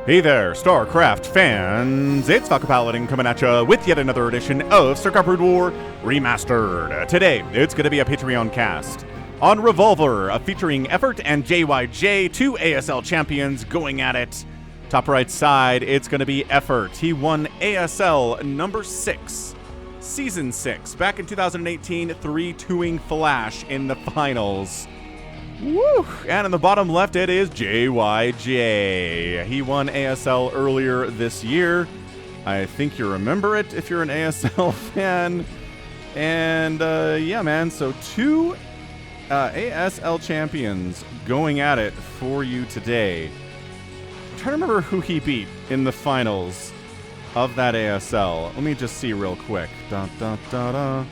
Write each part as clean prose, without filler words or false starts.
Hey there, StarCraft fans! It's Falcon Paladin coming at you with yet another edition of StarCraft Brood War Remastered. Today, it's going to be a Patreon cast on Revolver, featuring Effort and JyJ, two ASL champions going at it. Top right side, it's going to be Effort. He won ASL number 6, Season 6, back in 2018, 3-2ing Flash in the finals. Woo! And in the bottom left, it is JyJ. He won ASL earlier this year. I think you remember it if you're an ASL fan. And yeah, man, so two ASL champions going at it for you today. I'm trying to remember who he beat in the finals of that ASL. Let me just see real quick. Dun, dun, dun, dun.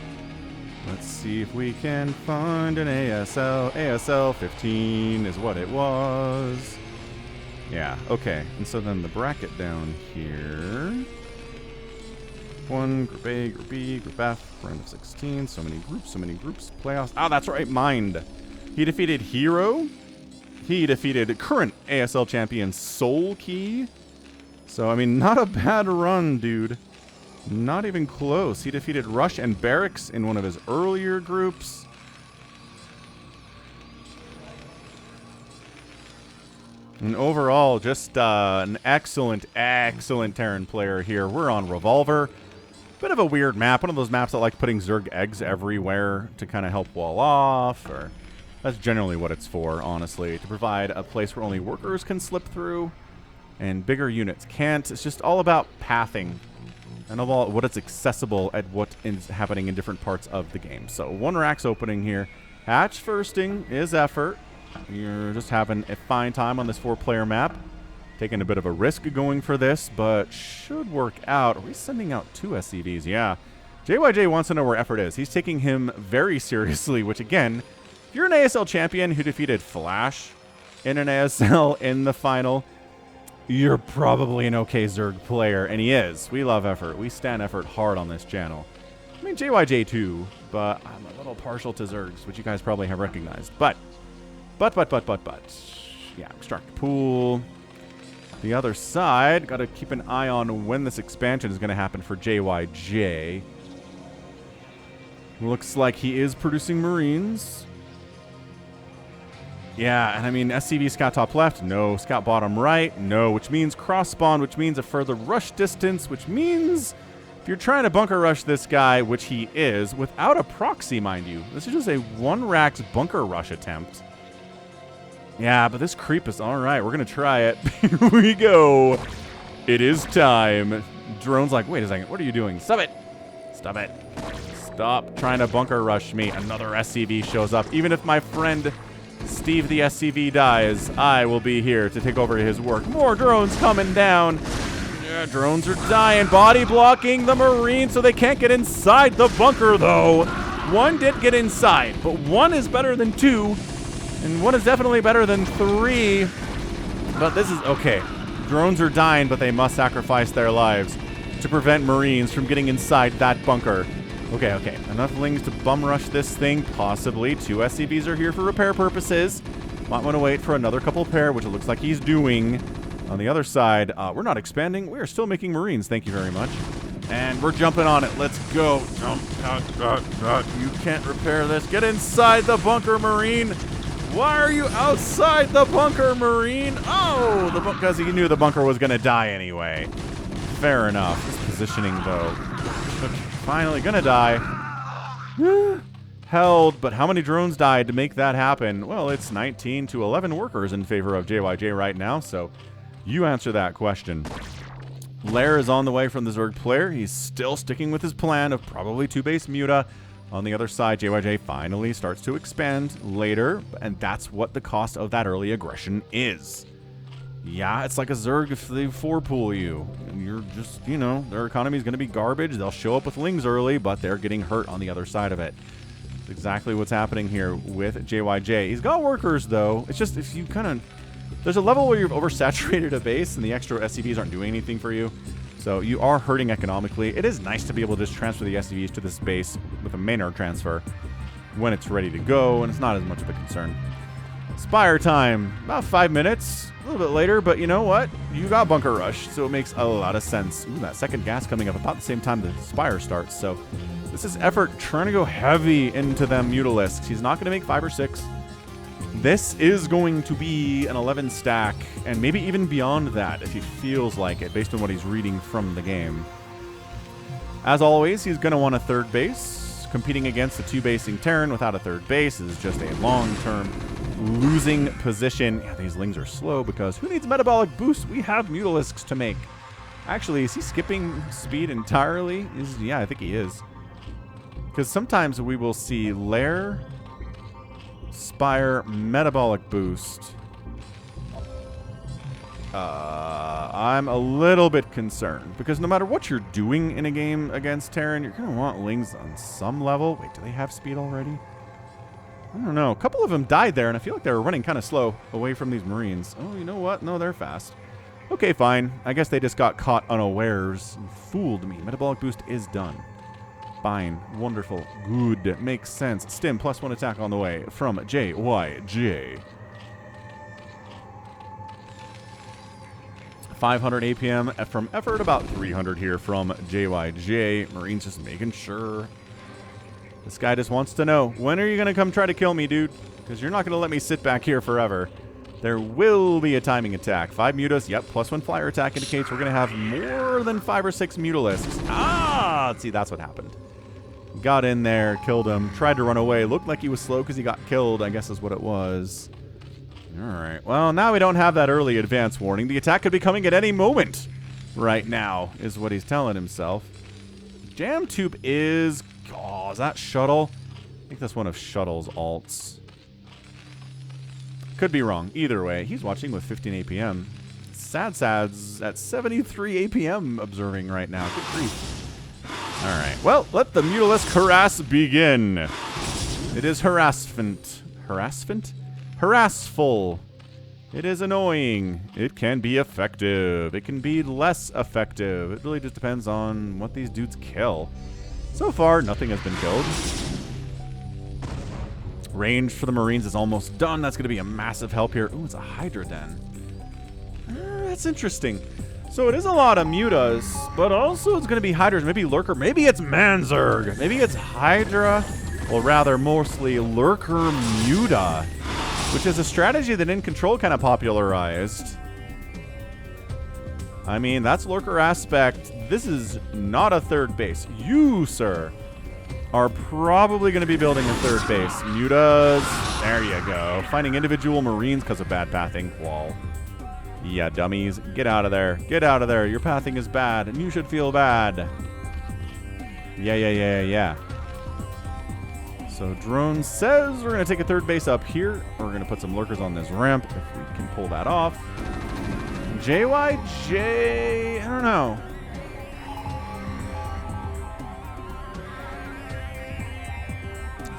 Let's see if we can find an ASL. ASL 15 is what it was. Yeah, okay. And so then the bracket down here. 1, Group A, Group B, Group F, round of 16. So many groups. Playoffs. Oh, that's right, Mind. He defeated Hero. He defeated current ASL champion Soul Key. So, I mean, not a bad run, dude. Not even close. He defeated Rush and Barracks in one of his earlier groups. And overall, just an excellent Terran player here. We're on Revolver. Bit of a weird map. One of those maps that like putting Zerg eggs everywhere to kind of help wall off. Or that's generally what it's for, honestly. To provide a place where only workers can slip through and bigger units can't. It's just all about pathing. And of all what is accessible at what is happening in different parts of the game. So one rack's opening here. Hatch firsting is Effort. You're just having a fine time on this 4-player map. Taking a bit of a risk going for this, but should work out. Are we sending out 2 SCVs? Yeah. JyJ wants to know where Effort is. He's taking him very seriously, which again, if you're an ASL champion who defeated Flash in an ASL in the final, you're probably an okay Zerg player, and he is. We love Effort. We stand Effort hard on this channel. I mean, JyJ too, but I'm a little partial to Zergs, which you guys probably have recognized. But. Yeah, extract pool. The other side, got to keep an eye on when this expansion is going to happen for JyJ. Looks like he is producing Marines. Yeah, and I mean, SCV scout top left, no. Scout bottom right, no. Which means cross spawn, which means a further rush distance, which means if you're trying to bunker rush this guy, which he is, without a proxy, mind you. This is just a 1-rack's bunker rush attempt. Yeah, but this creep is all right. We're going to try it. Here we go. It is time. Drone's like, wait a second. What are you doing? Stop it. Stop it. Stop trying to bunker rush me. Another SCV shows up. Even if my friend Steve the SCV dies, I will be here to take over his work. More drones coming down. Yeah, drones are dying. Body blocking the Marines so they can't get inside the bunker, though. 1 did get inside, but 1 is better than 2, and 1 is definitely better than 3. But this is okay. Drones are dying, but they must sacrifice their lives to prevent Marines from getting inside that bunker. Okay. Enough lings to bum rush this thing, possibly. 2 SCVs are here for repair purposes. Might want to wait for another couple pair, which it looks like he's doing. On the other side, we're not expanding. We are still making Marines. Thank you very much. And we're jumping on it. Let's go. Jump. You can't repair this. Get inside the bunker, Marine. Why are you outside the bunker, Marine? Oh, because he knew the bunker was going to die anyway. Fair enough. This positioning, though. Finally gonna die. Held, but how many drones died to make that happen? Well, it's 19 to 11 workers in favor of JyJ right now, so you answer that question. Lair is on the way from the Zerg player. He's still sticking with his plan of probably 2 base Muta. On the other side, JyJ finally starts to expand later, and that's what the cost of that early aggression is. Yeah, it's like a Zerg if they 4-pool you. And you're just, you know, their economy is going to be garbage. They'll show up with lings early, but they're getting hurt on the other side of it. That's exactly what's happening here with JyJ. He's got workers, though. It's just if you kind of... There's a level where you've oversaturated a base and the extra SCVs aren't doing anything for you. So you are hurting economically. It is nice to be able to just transfer the SCVs to this base with a Maynard transfer when it's ready to go, and it's not as much of a concern. Spire time. About 5 minutes. A little bit later, but you know what? You got Bunker Rush, so it makes a lot of sense. Ooh, that second gas coming up about the same time the Spire starts, so this is Effort trying to go heavy into them Mutalisks. He's not going to make 5 or 6. This is going to be an 11 stack, and maybe even beyond that if he feels like it, based on what he's reading from the game. As always, he's going to want a third base. Competing against the 2-basing Terran without a third base is just a long-term losing position. Yeah, these Lings are slow because who needs metabolic boost? We have Mutalisks to make. Actually, is he skipping speed entirely? Yeah, I think he is. Because sometimes we will see Lair, Spire, metabolic boost. I'm a little bit concerned because no matter what you're doing in a game against Terran, you're going to want Lings on some level. Wait, do they have speed already? I don't know. A couple of them died there, and I feel like they were running kind of slow away from these Marines. Oh, you know what? No, they're fast. Okay, fine. I guess they just got caught unawares and fooled me. Metabolic boost is done. Fine. Wonderful. Good. Makes sense. Stim +1 attack on the way from JyJ. 500 APM from Effort, about 300 here from JyJ. Marines just making sure. This guy just wants to know, when are you going to come try to kill me, dude? Because you're not going to let me sit back here forever. There will be a timing attack. 5 mutas. Yep, +1 flyer attack indicates we're going to have more than 5 or 6 Mutalisks. Ah! See, that's what happened. Got in there, killed him, tried to run away. Looked like he was slow because he got killed, I guess is what it was. All right. Well, now we don't have that early advance warning. The attack could be coming at any moment right now, is what he's telling himself. Jam Tube is... Oh, is that Shuttle? I think that's one of Shuttle's alts. Could be wrong. Either way, he's watching with 15 APM. Sad's at 73 APM observing right now. Good grief. All right. Well, let the Mutalisk harass begin. It is harassment. Harassment? Harassful. It is annoying. It can be effective. It can be less effective. It really just depends on what these dudes kill. So far, nothing has been killed. Range for the Marines is almost done. That's going to be a massive help here. Ooh, it's a Hydra Den. That's interesting. So it is a lot of mutas, but also it's going to be Hydras. Maybe Lurker. Maybe it's Manzurg. Maybe it's Hydra, or rather, mostly Lurker Muta, which is a strategy that In Control kind of popularized. I mean, that's Lurker aspect. This is not a third base. You, sir, are probably going to be building a third base. Mutas. There you go. Finding individual Marines because of bad pathing. Wall. Yeah, dummies. Get out of there. Get out of there. Your pathing is bad, and you should feel bad. Yeah. So drone says we're going to take a third base up here. We're going to put some lurkers on this ramp if we can pull that off. JyJ, I don't know.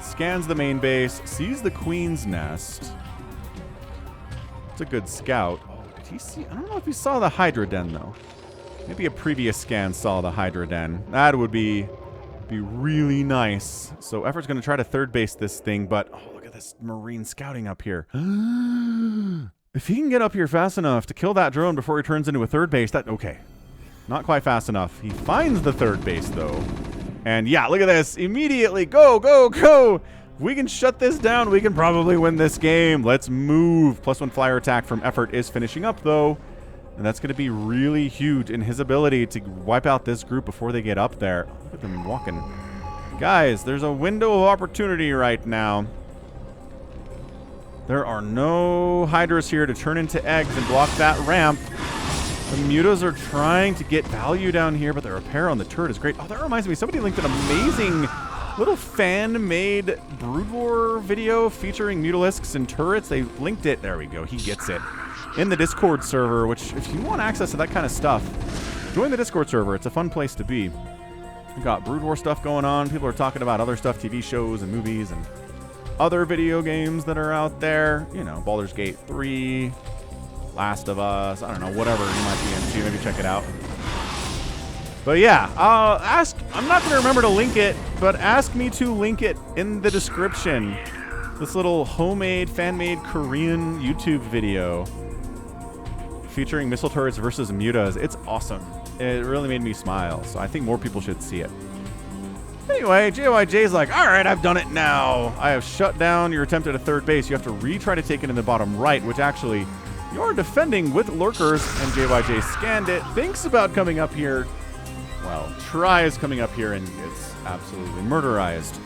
Scans the main base, sees the Queen's Nest. It's a good scout. Oh, did he see? I don't know if he saw the Hydra Den, though. Maybe a previous scan saw the Hydra Den. That would be really nice. So Effort's going to try to third base this thing, but oh, look at this Marine scouting up here. If he can get up here fast enough to kill that drone before he turns into a third base, that... Okay. Not quite fast enough. He finds the third base, though. And yeah, look at this. Immediately, go, go, go. We can shut this down. We can probably win this game. Let's move. +1 flyer attack from Effort is finishing up, though. And that's going to be really huge in his ability to wipe out this group before they get up there. Look at them walking. Guys, there's a window of opportunity right now. There are no Hydras here to turn into eggs and block that ramp. The mutas are trying to get value down here, but the repair on the turret is great. Oh, that reminds me. Somebody linked an amazing little fan-made Brood War video featuring Mutalisks and turrets. They linked it. There we go. He gets it. In the Discord server, which if you want access to that kind of stuff, join the Discord server. It's a fun place to be. We got Brood War stuff going on. People are talking about other stuff, TV shows and movies and other video games that are out there. You know, Baldur's Gate 3, Last of Us, I don't know, whatever you might be into. Maybe check it out. But yeah, I'm not going to remember to link it, but ask me to link it in the description. this little homemade, fan-made Korean YouTube video featuring missile turrets versus mutas. It's awesome. It really made me smile, so I think more people should see it. Anyway, JyJ's like, all right, I've done it now. I have shut down your attempt at a third base. You have to retry to take it in the bottom right, which actually you're defending with lurkers, and JyJ scanned it, thinks about coming up here. Well, tries coming up here and gets absolutely murderized.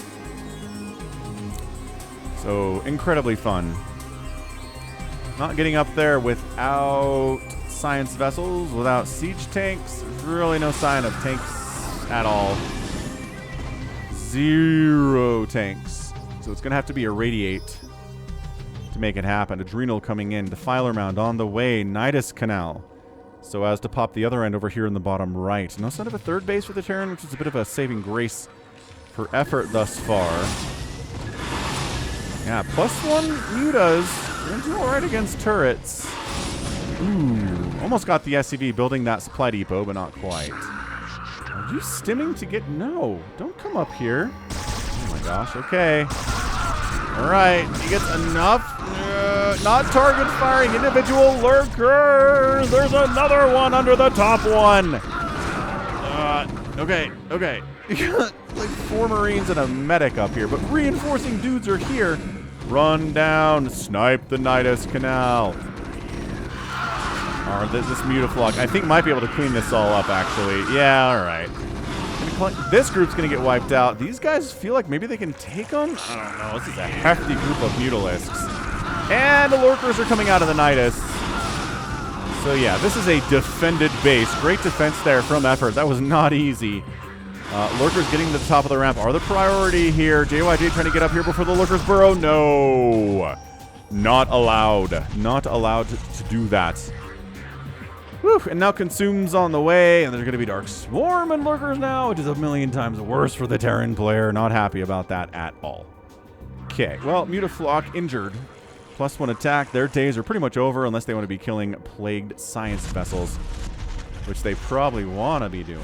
So, incredibly fun. Not getting up there without science vessels, without siege tanks. There's really no sign of tanks at all. 0 tanks. So it's going to have to be irradiate to make it happen. Adrenal coming in. Defiler Mound on the way. Nidus Canal. So as to pop the other end over here in the bottom right. No sign of a third base for the Terran, which is a bit of a saving grace for effort thus far. Yeah, +1 mutas. You're doing alright against turrets. Ooh, almost got the SCV building that supply depot, but not quite. Are you stimming to get... No, don't come up here. Oh my gosh, okay. Alright, he gets enough. Not target firing individual lurkers. There's another one under the top one. Okay. You got like 4 Marines and a medic up here, but reinforcing dudes are here. Run down, snipe the Nidus Canal. Or this mutaflux, I think, might be able to clean this all up, actually. Yeah, all right. This group's going to get wiped out. These guys feel like maybe they can take them? I don't know. This is a hefty group of mutalisks. And the lurkers are coming out of the Nidus. So, yeah, this is a defended base. Great defense there from effort. That was not easy. Lurkers getting to the top of the ramp are the priority here. JyJ trying to get up here before the lurkers burrow. No. Not allowed. Not allowed to do that. Whew, and now Consume's on the way, and there's going to be Dark Swarm and lurkers now, which is a million times worse for the Terran player. Not happy about that at all. Okay, well, Mutaflock injured. +1 attack. Their days are pretty much over unless they want to be killing plagued science vessels, which they probably want to be doing.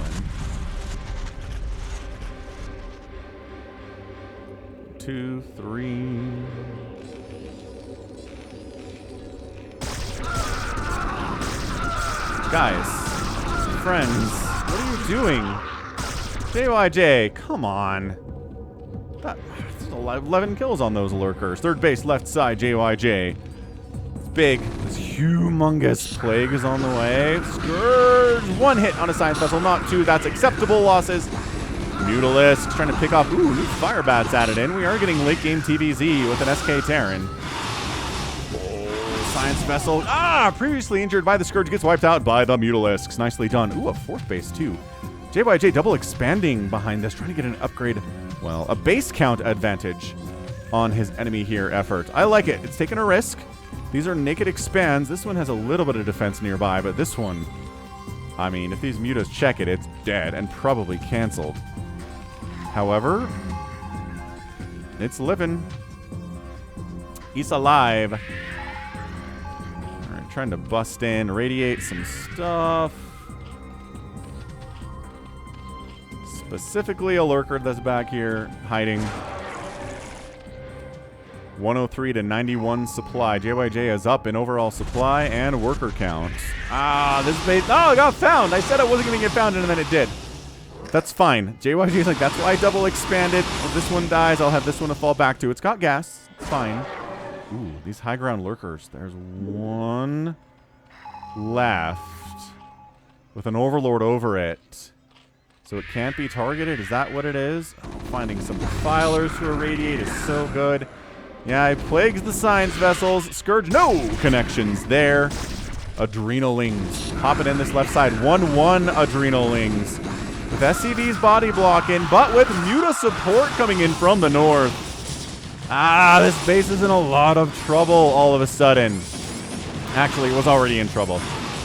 2, 3... Guys, friends, what are you doing? JyJ, come on. That's 11 kills on those lurkers. Third base, left side, JyJ. It's big. This humongous plague is on the way. Scourge. 1 hit on a science vessel, not 2. That's acceptable losses. Mutalisks trying to pick off. Ooh, new fire bats added in. We are getting late game TVZ with an SK Terran. Science vessel. Previously injured by the Scourge gets wiped out by the Mutalisks. Nicely done. Ooh, a 4th base too. JyJ double expanding behind this, trying to get an upgrade, well, a base count advantage on his enemy here effort. I like it. It's taking a risk. These are naked expands. This one has a little bit of defense nearby, but this one, I mean, if these mutas check it, it's dead and probably canceled. However, it's living. He's alive. Trying to bust in, radiate some stuff. Specifically a lurker that's back here, hiding. 103 to 91 supply. JyJ is up in overall supply and worker count. This base... Oh, it got found! I said it wasn't going to get found, and then it did. That's fine. JyJ is like, that's why I double expanded. If this one dies, I'll have this one to fall back to. It's got gas. It's fine. Ooh, these high ground lurkers. There's 1 left with an overlord over it. So it can't be targeted. Is that what it is? Oh, finding some defilers to irradiate is so good. Yeah, it plagues the science vessels. Scourge, no connections there. Adrenalings. Popping in this left side. 1-1 Adrenalings. With SCV's body blocking, but with Muta support coming in from the north. This base is in a lot of trouble all of a sudden. Actually, it was already in trouble.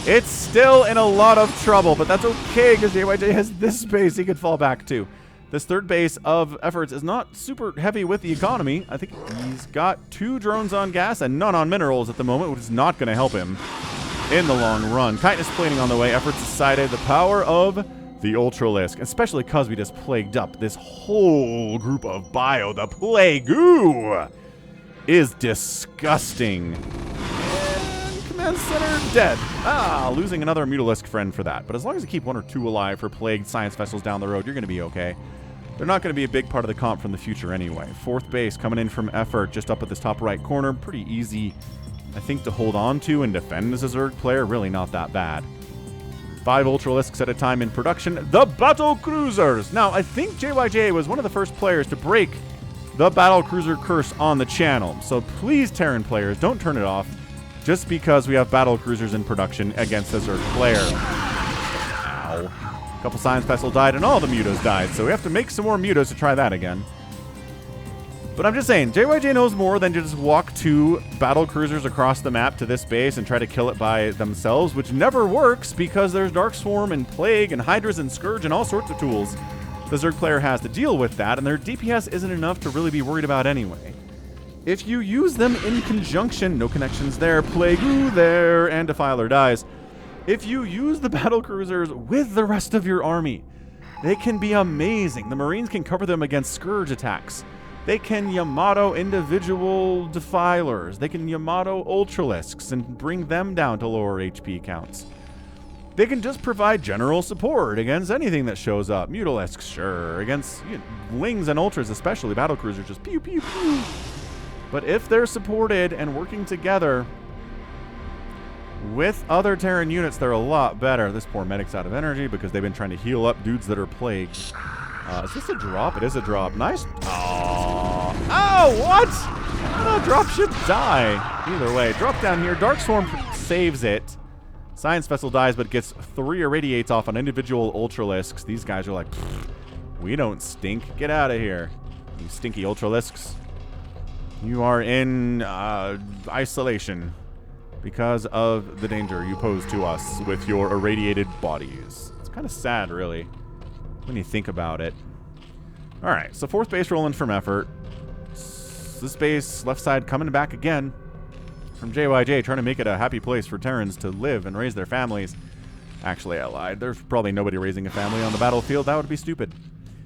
It's still in a lot of trouble, but that's okay because JyJ has this base he could fall back to. This third base of efforts is not super heavy with the economy. I think he's got 2 drones on gas and none on minerals at the moment, which is not going to help him in the long run. Chitinous plating on the way. Efforts decided the power of the Ultralisk, especially because we just plagued up this whole group of bio, the Plague. is disgusting. And Command Center dead. Losing another Mutalisk friend for that. But as long as you keep 1 or 2 alive for plagued science vessels down the road, you're going to be okay. They're not going to be a big part of the comp from the future anyway. 4th base coming in from effort just up at this top right corner. Pretty easy, I think, to hold on to and defend as a Zerg player. Really not that bad. 5 Ultralisks at a time in production. The Battle Cruisers! Now, I think JyJ was one of the first players to break the Battle Cruiser curse on the channel. So please, Terran players, don't turn it off just because we have Battle Cruisers in production against a Zerg player. Ow. A couple Science Vessel died and all the Mutas died, so we have to make some more Mutas to try that again. But I'm just saying, JyJ knows more than just walk 2 Battle Cruisers across the map to this base and try to kill it by themselves, which never works because there's Dark Swarm and Plague and Hydras and Scourge and all sorts of tools the Zerg player has to deal with that, and their DPS isn't enough to really be worried about anyway. If you use them in conjunction, no connections there, Plague, ooh, there, and Defiler dies. If you use the Battle Cruisers with the rest of your army, they can be amazing. The Marines can cover them against Scourge attacks. They can Yamato individual Defilers. They can Yamato Ultralisks and bring them down to lower HP counts. They can just provide general support against anything that shows up. Mutalisks, sure. Against Lings and Ultras especially. Battle Cruisers just pew, pew, pew. But if they're supported and working together with other Terran units, they're a lot better. This poor medic's out of energy because they've been trying to heal up dudes that are plagued. Is this a drop? It is a drop. Nice. Oh, what? A drop should die. Either way, drop down here. Dark Swarm saves it. Science Vessel dies, but gets 3 irradiates off on individual Ultralisks. These guys are like, we don't stink. Get out of here, you stinky Ultralisks. You are in isolation because of the danger you pose to us with your irradiated bodies. It's kind of sad, really, when you think about it. All right, so 4th base rolling from effort. This base, left side, coming back again from JyJ, trying to make it a happy place for Terrans to live and raise their families. Actually, I lied. There's probably nobody raising a family on the battlefield. That would be stupid.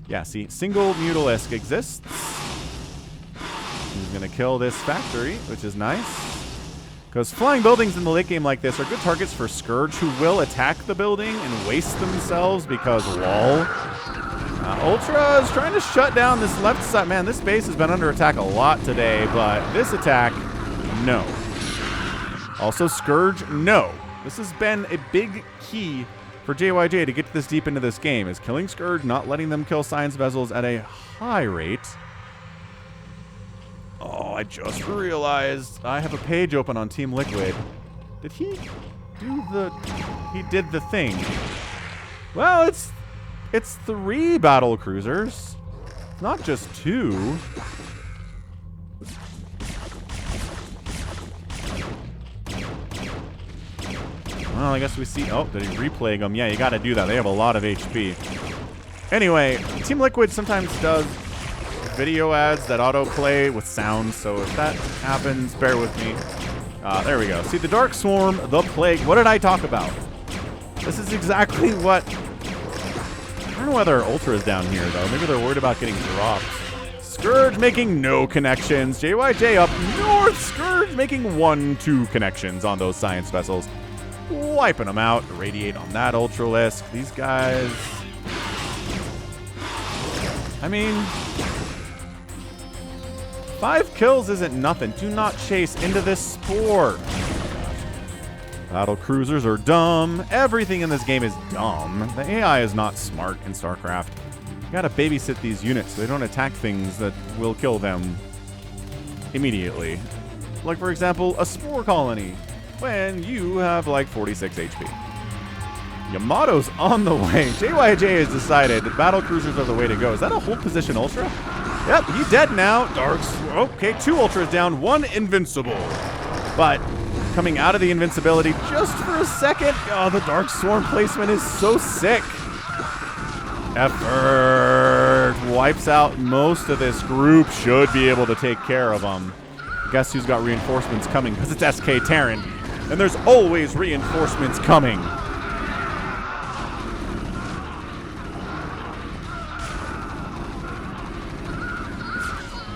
Yeah, see, single Mutalisk exists. He's going to kill this factory, which is nice. Because flying buildings in the late game like this are good targets for Scourge, who will attack the building and waste themselves because lol. Ultra is trying to shut down this left side. Man, this base has been under attack a lot today, but this attack, no. Also, Scourge, no. This has been a big key for JyJ to get this deep into this game, is killing Scourge, not letting them kill Science Vessels at a high rate. Oh, I just realized I have a page open on Team Liquid. Did he do the... He did the thing. Well, it's 3 Battle Cruisers, not just 2. Well, I guess we see... Oh, did he replay them? Yeah, you got to do that. They have a lot of HP. Anyway, Team Liquid sometimes does video ads that autoplay with sound, so if that happens, bear with me. There we go. See, the Dark Swarm, the Plague. What did I talk about? This is exactly what... I don't know whether Ultra is down here, though. Maybe they're worried about getting dropped. Scourge making no connections. JyJ up north. Scourge making 1-2 connections on those Science Vessels. Wiping them out. Irradiate on that Ultralisk. These guys... I mean... 5 kills isn't nothing. Do not chase into this spore. Battle Cruisers are dumb. Everything in this game is dumb. The AI is not smart in StarCraft. You gotta babysit these units so they don't attack things that will kill them immediately. Like, for example, a spore colony, when you have like 46 HP. Yamato's on the way. JyJ has decided that Battle Cruisers are the way to go. Is that a hold position Ultra? Yep, he's dead now. Okay, 2 Ultras down, 1 invincible. But coming out of the invincibility just for a second. Oh, the Dark Swarm placement is so sick. Effort wipes out most of this group. Should be able to take care of them. Guess who's got reinforcements coming? Because it's SK Terran. And there's always reinforcements coming.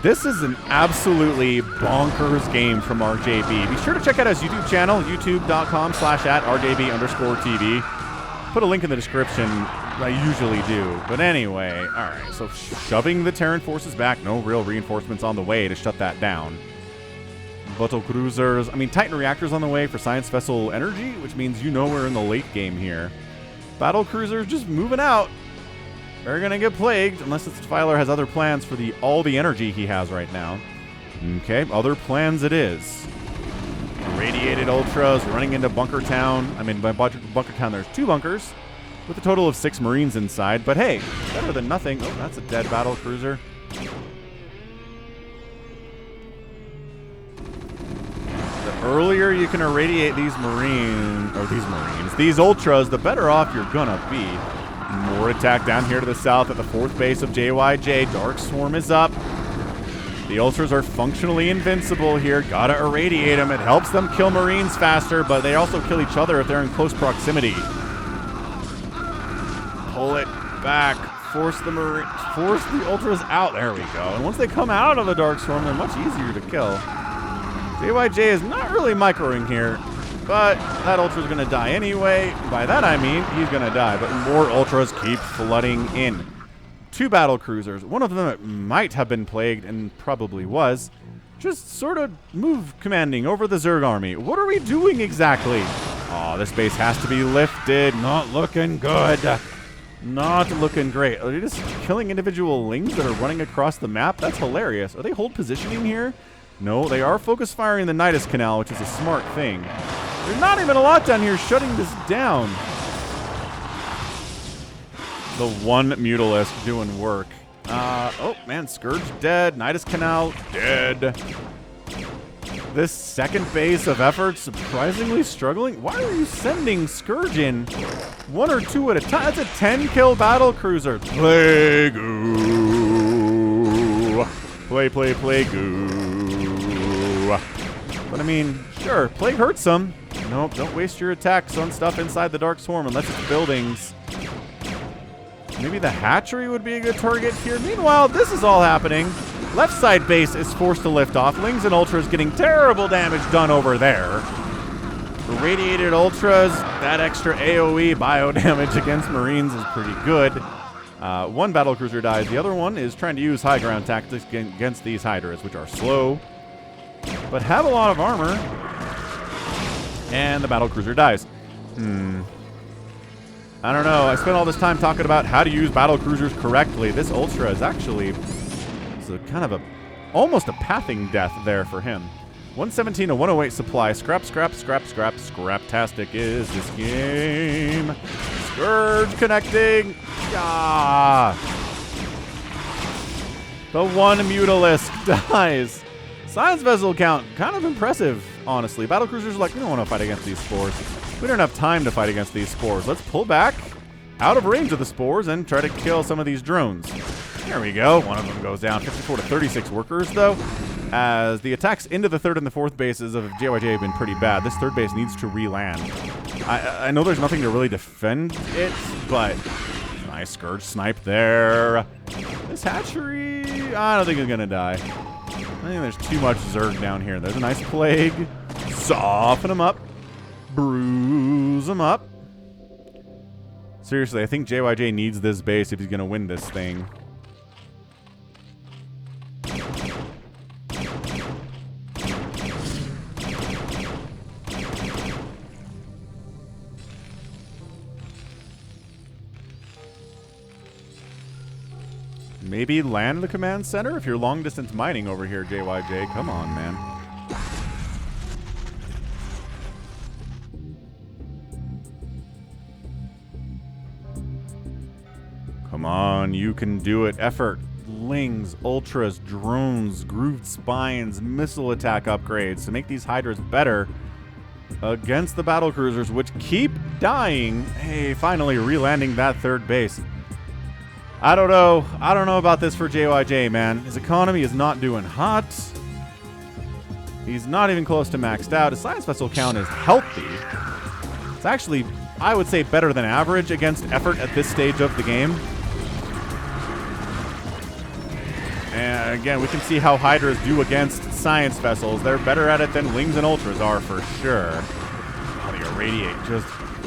This is an absolutely bonkers game from RJB. Be sure to check out his YouTube channel, youtube.com/@RJB_TV. Put a link in the description. I usually do. But anyway, all right. So shoving the Terran forces back. No real reinforcements on the way to shut that down. Battle cruisers. I mean, Titan reactors on the way for science vessel energy, which means you know we're in the late game here. Battle cruisers just moving out. They're going to get plagued unless this Filer has other plans for all the energy he has right now. Okay, other plans it is. Radiated Ultras running into Bunker Town. I mean, by Bunker Town, there's 2 bunkers with a total of 6 Marines inside. But hey, better than nothing. Oh, that's a dead battle cruiser. The earlier you can irradiate these Ultras, the better off you're going to be. More attack down here to the south at the 4th base of JyJ. Dark Swarm is up. The Ultras are functionally invincible here. Gotta irradiate them. It helps them kill Marines faster, but they also kill each other if they're in close proximity. Pull it back. Force the Ultras out. There we go. And once they come out of the Dark Swarm, they're much easier to kill. JyJ is not really microing here. But that Ultra's going to die anyway. By that I mean he's going to die. But more Ultras keep flooding in. 2 battle cruisers. One of them that might have been plagued and probably was. Just sort of move commanding over the Zerg army. What are we doing exactly? Oh, this base has to be lifted. Not looking good. Not looking great. Are they just killing individual lings that are running across the map? That's hilarious. Are they hold positioning here? No, they are focus firing the Nidus Canal, which is a smart thing. There's not even a lot down here shutting this down. The one Mutalisk doing work. Oh, man, Scourge dead. Nidus Canal dead. This second base of effort surprisingly struggling. Why are you sending Scourge in 1 or 2 at a time? That's a 10-kill battle cruiser. Play goo. Play goo. But I mean, sure, Plague hurts some. Nope, don't waste your attacks on stuff inside the Dark Swarm unless it's buildings. Maybe the hatchery would be a good target here. Meanwhile, this is all happening. Left side base is forced to lift off. Lings and Ultras getting terrible damage done over there. Radiated Ultras, that extra AoE bio damage against Marines is pretty good. 1 battlecruiser dies. The other one is trying to use high ground tactics against these Hydras, which are slow, but have a lot of armor. And the battlecruiser dies. I don't know. I spent all this time talking about how to use battlecruisers correctly. This Ultra is actually kind of almost a pathing death there for him. 117 to 108 supply. Scraptastic is this game. Scourge connecting. Ah. The 1 Mutalisk dies. Science vessel count, kind of impressive, honestly. Battlecruisers are like, we don't want to fight against these spores. We don't have time to fight against these spores. Let's pull back out of range of the spores and try to kill some of these drones. There we go. One of them goes down. 54 to 36 workers, though, as the attacks into the 3rd and the 4th bases of JyJ have been pretty bad. This 3rd base needs to re-land. I know there's nothing to really defend it, but nice Scourge snipe there. This hatchery, I don't think it's going to die. I think there's too much Zerg down here. There's a nice Plague. Soften him up. Bruise him up. Seriously, I think JyJ needs this base if he's going to win this thing. Maybe land the command center if you're long-distance mining over here, JyJ. Come on, man. Come on, you can do it. Effort, Lings, Ultras, drones, grooved spines, missile attack upgrades to make these Hydras better against the battlecruisers, which keep dying. Hey, finally re-landing that 3rd base. I don't know. I don't know about this for JyJ, man. His economy is not doing hot. He's not even close to maxed out. His science vessel count is healthy. It's actually, I would say, better than average against effort at this stage of the game. And again, we can see how Hydras do against science vessels. They're better at it than Wings and Ultras are for sure. Oh, the Irradiate just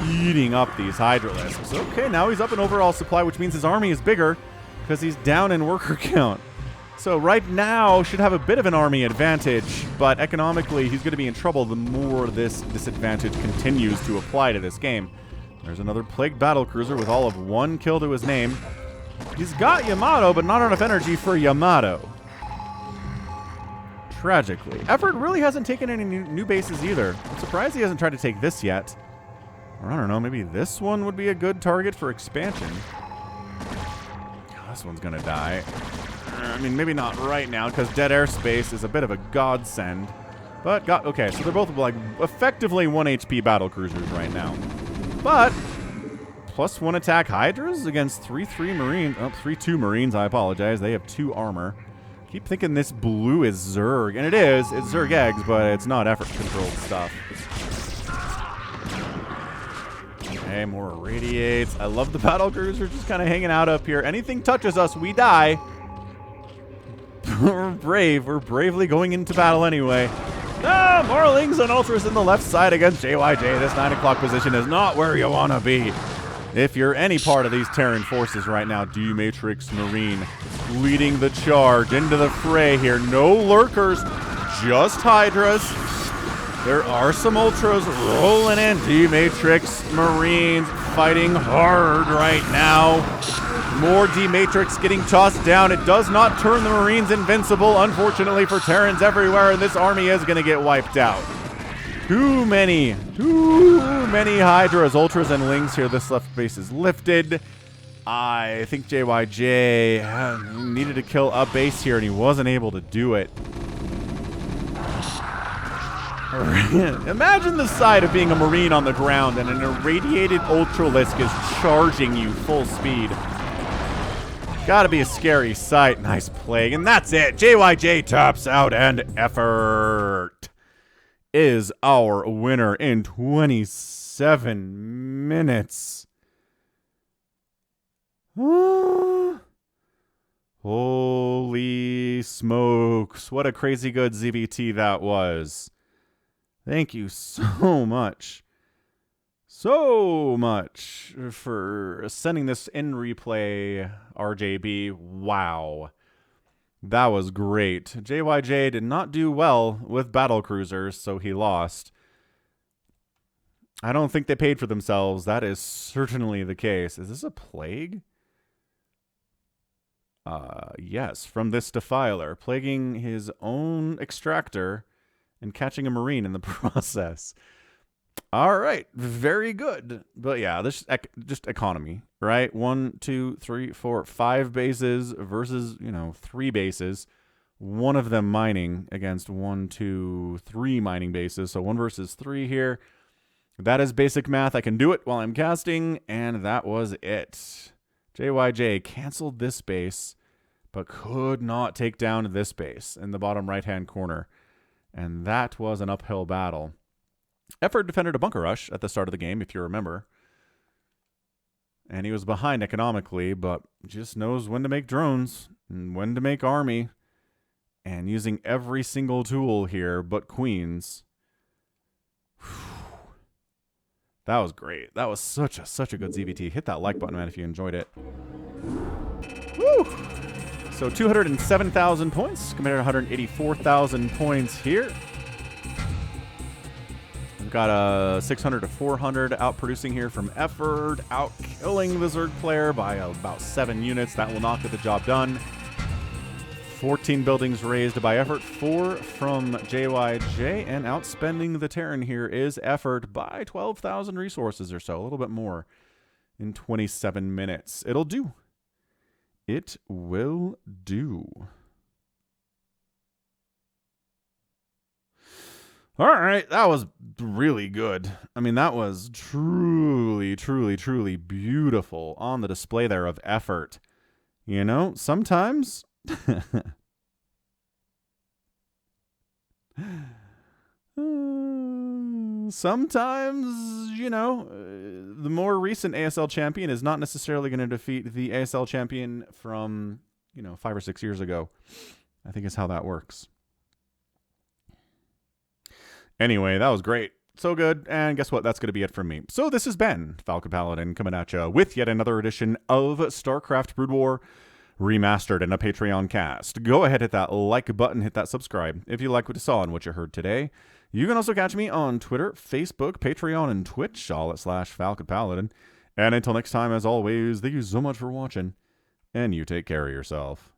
eating up these Hydralisks. Okay, now he's up in overall supply, which means his army is bigger because he's down in worker count. So right now should have a bit of an army advantage, but economically he's going to be in trouble the more this disadvantage continues to apply to this game. There's another Plague Battlecruiser with all of 1 kill to his name. He's got Yamato, but not enough energy for Yamato. Tragically. Effort really hasn't taken any new bases either. I'm surprised he hasn't tried to take this yet. Or I don't know, maybe this one would be a good target for expansion. This one's gonna die. I mean, maybe not right now, because dead airspace is a bit of a godsend. But, okay, so they're both, like, effectively 1 HP battlecruisers right now. But, +1 attack Hydras against 3-3 Marines. Oh, 3-2 Marines, I apologize. They have 2 armor. Keep thinking this blue is Zerg, and it is. It's Zerg eggs, but it's not effort-controlled stuff. Okay, more Irradiates. I love the battlecruiser just kind of hanging out up here. Anything touches us, we die. We're brave. We're bravely going into battle anyway. Ah, more Wings and Ultras in the left side against JyJ. This 9 o'clock position is not where you want to be. If you're any part of these Terran forces right now, D-Matrix Marine leading the charge into the fray here. No lurkers, just Hydras. There are some Ultras rolling in. D-Matrix Marines fighting hard right now. More D-Matrix getting tossed down. It does not turn the Marines invincible, unfortunately for Terrans everywhere, and this army is going to get wiped out. Too many Hydras, Ultras, and Wings here. This left base is lifted. I think JyJ needed to kill a base here, and he wasn't able to do it. Imagine the sight of being a Marine on the ground and an irradiated Ultralisk is charging you full speed. Gotta be a scary sight. Nice Plague. And that's it. JyJ tops out, and Effort is our winner in 27 minutes. Holy smokes. What a crazy good ZVT that was. Thank you so much for sending this in replay, RJB. Wow. That was great. JyJ did not do well with battlecruisers, so he lost. I don't think they paid for themselves. That is certainly the case. Is this a plague? Yes, from this defiler, plaguing his own extractor and catching a Marine in the process. All right, very good. But yeah, this just economy, right? 1, 2, 3, 4, 5 bases versus, 3 bases. One of them mining against 1, 2, 3 mining bases. So 1 versus 3 here. That is basic math. I can do it while I'm casting, and that was it. JyJ canceled this base, but could not take down this base in the bottom right-hand corner. And that was an uphill battle. Effort defended a bunker rush at the start of the game, if you remember. And he was behind economically, but just knows when to make drones and when to make army. And using every single tool here but Queens. That was great. That was such a good ZVT. Hit that like button, man, if you enjoyed it. Woo! So 207,000 points compared to 184,000 points here. We've got a 600 to 400 outproducing here from Effort, out killing the Zerg player by about 7 units. That will not get the job done. 14 buildings raised by Effort, 4 from JyJ, and outspending the Terran here is Effort by 12,000 resources or so, a little bit more in 27 minutes. It'll do. It will do. All right, that was really good. I mean, that was truly beautiful on the display there of Effort. Sometimes... Sometimes, the more recent ASL champion is not necessarily going to defeat the ASL champion from 5 or 6 years ago, I think is how that works. Anyway, that was great. So good. And guess what? That's going to be it from me. So this has been Falcon Paladin coming at you with yet another edition of StarCraft Brood War Remastered and a Patreon cast. Go ahead, hit that like button, hit that subscribe if you like what you saw and what you heard today. You can also catch me on Twitter, Facebook, Patreon, and Twitch, all at /Falcon Paladin. And until next time, as always, thank you so much for watching, and you take care of yourself.